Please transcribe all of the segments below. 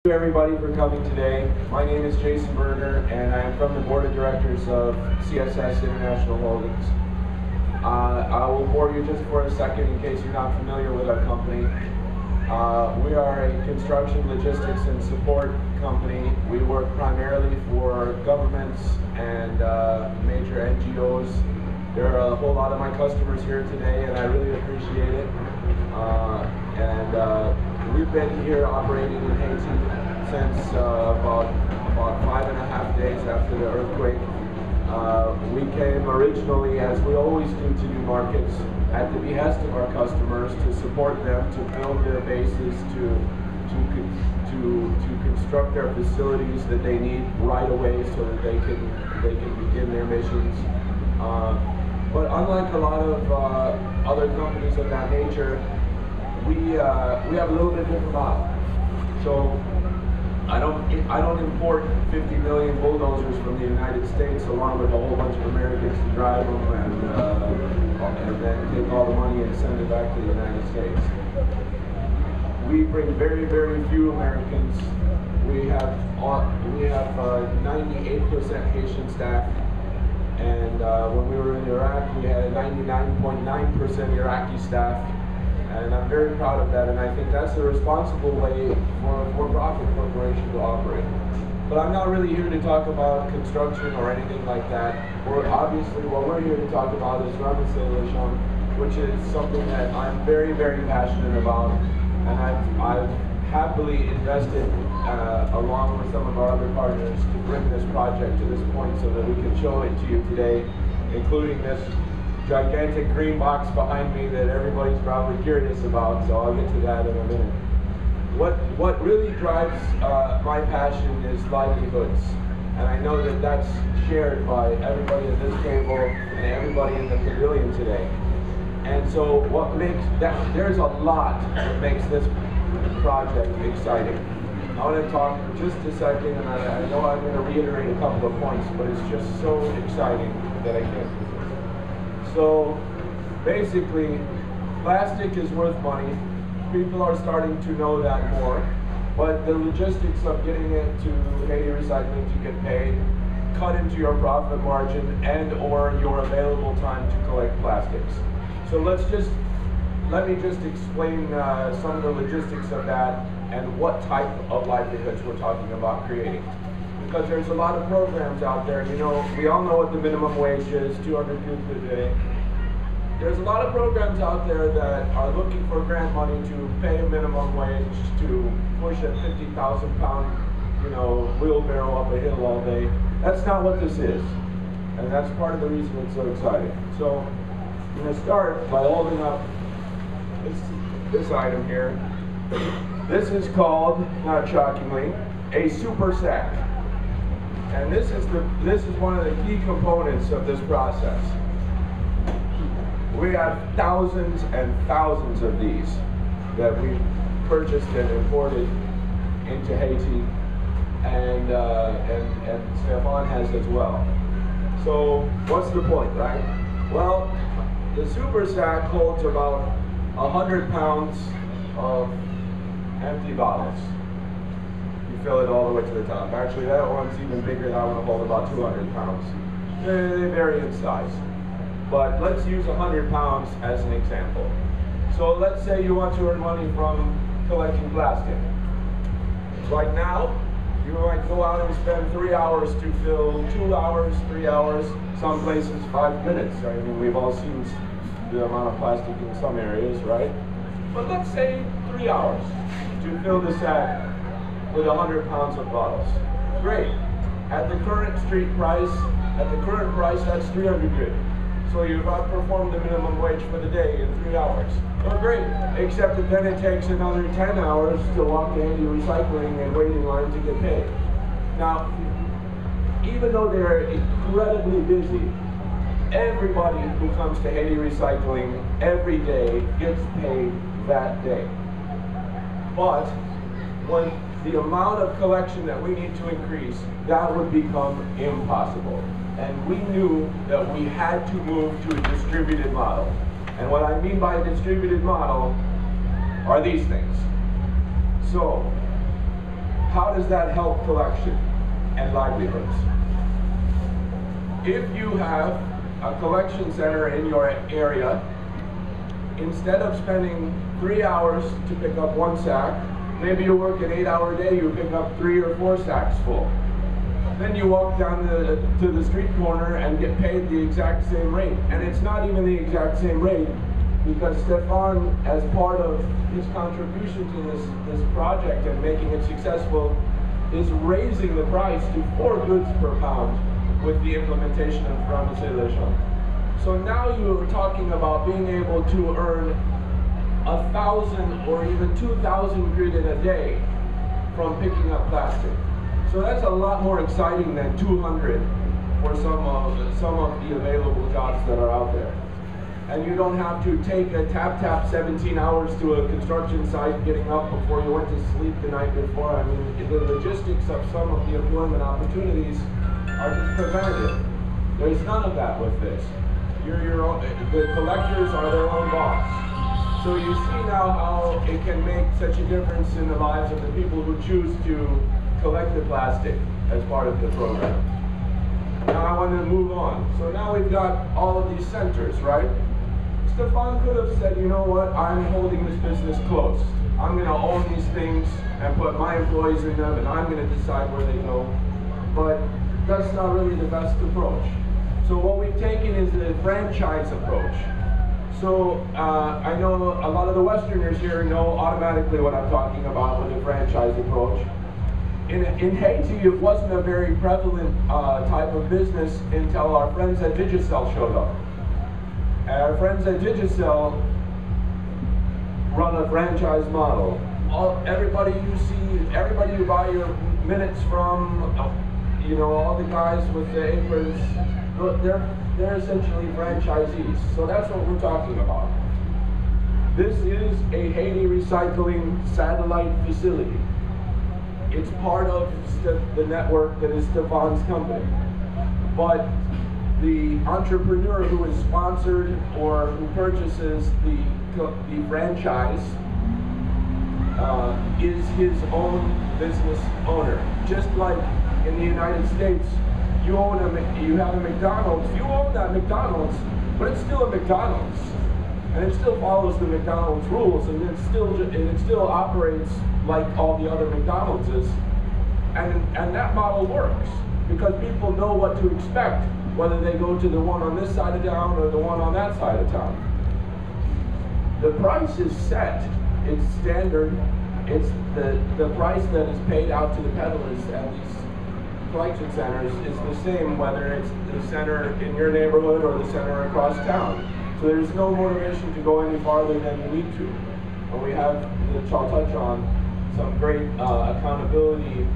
Thank you everybody for coming today. My name is Jason Berger and I am from the board of directors of CSS International Holdings. I will bore you just for a second in case you're not familiar with our company. We are a construction logistics and support company. We work primarily for governments and major NGOs. There are a whole lot of my customers here today and I really appreciate it. We've been here operating in Haiti since about 5.5 days after the earthquake. We came originally, as we always do, to new markets at the behest of our customers to support them, to build their bases, to construct their facilities that they need right away so that they can begin their missions. But unlike a lot of other companies of that nature, we have a little bit different model. So I don't import 50 million bulldozers from the United States along with a whole bunch of Americans to drive them and then take all the money and send it back to the United States. We bring very, very few Americans. We have 98% Haitian staff, and when we were in Iraq, we had a 99.9% Iraqi staff. And I'm very proud of that, and I think that's the responsible way for a for-profit corporation to operate. But I'm not really here to talk about construction or anything like that. Obviously, what we're here to talk about is Ramase Lajan, which is something that I'm very, very passionate about, and I've happily invested along with some of our other partners to bring this project to this point so that we can show it to you today, including this gigantic green box behind me that everybody's probably curious about, so I'll get to that in a minute. What really drives my passion is livelihoods, and I know that that's shared by everybody at this table and everybody in the pavilion today. And so what makes that, there's a lot that makes this project exciting. I want to talk for just a second, and I know I'm going to reiterate a couple of points, but it's just so exciting that I can't. So basically, plastic is worth money. People are starting to know that more. But the logistics of getting it to Haiti Recycling to get paid cut into your profit margin and or your available time to collect plastics. So let me just explain some of the logistics of that and what type of livelihoods we're talking about creating. Because there's a lot of programs out there, you know, we all know what the minimum wage is, 200 goods a day. There's a lot of programs out there that are looking for grant money to pay a minimum wage, to push a 50,000 pound, you know, wheelbarrow up a hill all day. That's not what this is. And that's part of the reason it's so exciting. So I'm going to start by holding up this item here. This is called, not shockingly, a super sack. And this is one of the key components of this process. We have thousands and thousands of these that we purchased and imported into Haiti, and Stefan has as well. So what's the point, right? Well, the super sack holds about 100 pounds of empty bottles. Fill it all the way to the top. Actually, that one's even bigger. That one will hold about 200 pounds. They vary in size. But let's use 100 pounds as an example. So let's say you want to earn money from collecting plastic. Right now, you might go out and spend 3 hours to fill 2 hours, 3 hours, some places 5 minutes. I mean, we've all seen the amount of plastic in some areas, right? But let's say 3 hours to fill the sack with 100 pounds of bottles. Great. At the current street price, that's 300 good. So you've outperformed the minimum wage for the day in 3 hours. Oh, great. Except that then it takes another 10 hours to walk to Haiti Recycling and wait in line to get paid. Now, even though they're incredibly busy, everybody who comes to Haiti Recycling every day gets paid that day. But when the amount of collection that we need to increase, that would become impossible. And we knew that we had to move to a distributed model. And what I mean by a distributed model are these things. So how does that help collection and livelihoods? If you have a collection center in your area, instead of spending 3 hours to pick up 1 sack, maybe you work an 8-hour day, you pick up 3 or 4 sacks full. Then you walk down to the street corner and get paid the exact same rate. And it's not even the exact same rate, because Stefan, as part of his contribution to this project and making it successful, is raising the price to 4 goods per pound with the implementation of Ramase Lajan. So now you're talking about being able to earn 1,000 or even 2,000 grit in a day from picking up plastic. So that's a lot more exciting than 200 for some of the available jobs that are out there. And you don't have to take a tap 17 hours to a construction site, getting up before you went to sleep the night before. I mean, the logistics of some of the employment opportunities are just preventative. There's none of that with this. The collectors are their own boss. So you see now how it can make such a difference in the lives of the people who choose to collect the plastic as part of the program. Now I want to move on. So now we've got all of these centers, right? Stefan could have said, you know what, I'm holding this business close. I'm going to own these things and put my employees in them, and I'm going to decide where they go. But that's not really the best approach. So what we've taken is the franchise approach. So I know a lot of the Westerners here know automatically what I'm talking about with the franchise approach. In Haiti, it wasn't a very prevalent type of business until our friends at Digicel showed up. And our friends at Digicel run a franchise model. Everybody you see, everybody you buy your minutes from, you know, all the guys with the aprons, they're essentially franchisees. So that's what we're talking about. This is a Haiti recycling satellite facility. It's part of the network that is Stefan's company. But the entrepreneur who is sponsored or who purchases the franchise is his own business owner. Just like in the United States, you have a McDonald's, you own that McDonald's, but it's still a McDonald's. And it still follows the McDonald's rules, and it still operates like all the other McDonald's. And that model works because people know what to expect, whether they go to the one on this side of town or the one on that side of town. The price is set, it's standard, it's the price that is paid out to the peddlers at these collection centers is the same whether it's the center in your neighborhood or the center across town. So there's no motivation to go any farther than you need to. And we have, which I'll touch on, some great accountability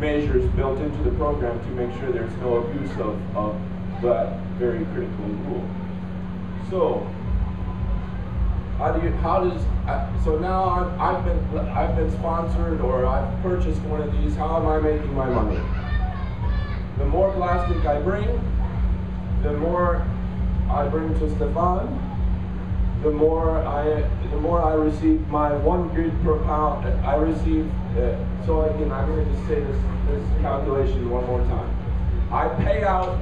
measures built into the program to make sure there's no abuse of that very critical rule. So, so now I've been sponsored or I've purchased one of these. How am I making my money? The more plastic I bring, the more I bring to Stefan, the more I receive my 1 grit per pound. I receive. So again, I'm going to just say this calculation one more time. I pay out,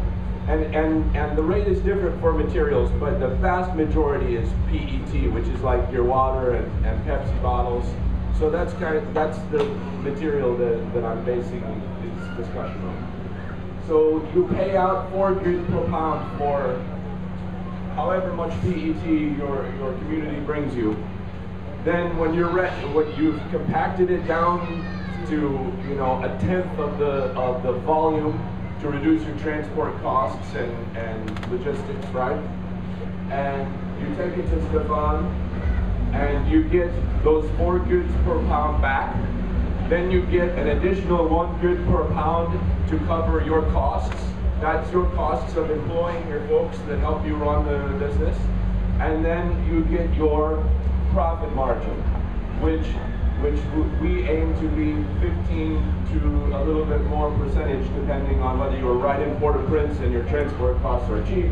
and the rate is different for materials, but the vast majority is PET, which is like your water and Pepsi bottles. So that's the material that I'm basing this discussion on. So you pay out 4 grit per pound for however much PET your community brings you. Then when you're when you've compacted it down to 1/10 of the volume to reduce your transport costs and logistics, right? And you take it to Stefan and you get those 4 grits per pound back. Then you get an additional 1 grit per pound to cover your costs. That's your costs of employing your folks that help you run the business. And then you get your profit margin, which we aim to be 15 to a little bit more percentage depending on whether you're right in Port-au-Prince and your transport costs are cheap,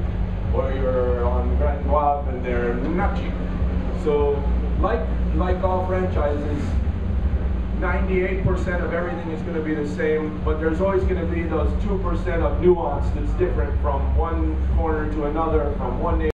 or you're on Grand Guave and they're not cheap. So like all franchises, 98% of everything is going to be the same, but there's always going to be those 2% of nuance that's different from one corner to another, from one neighborhood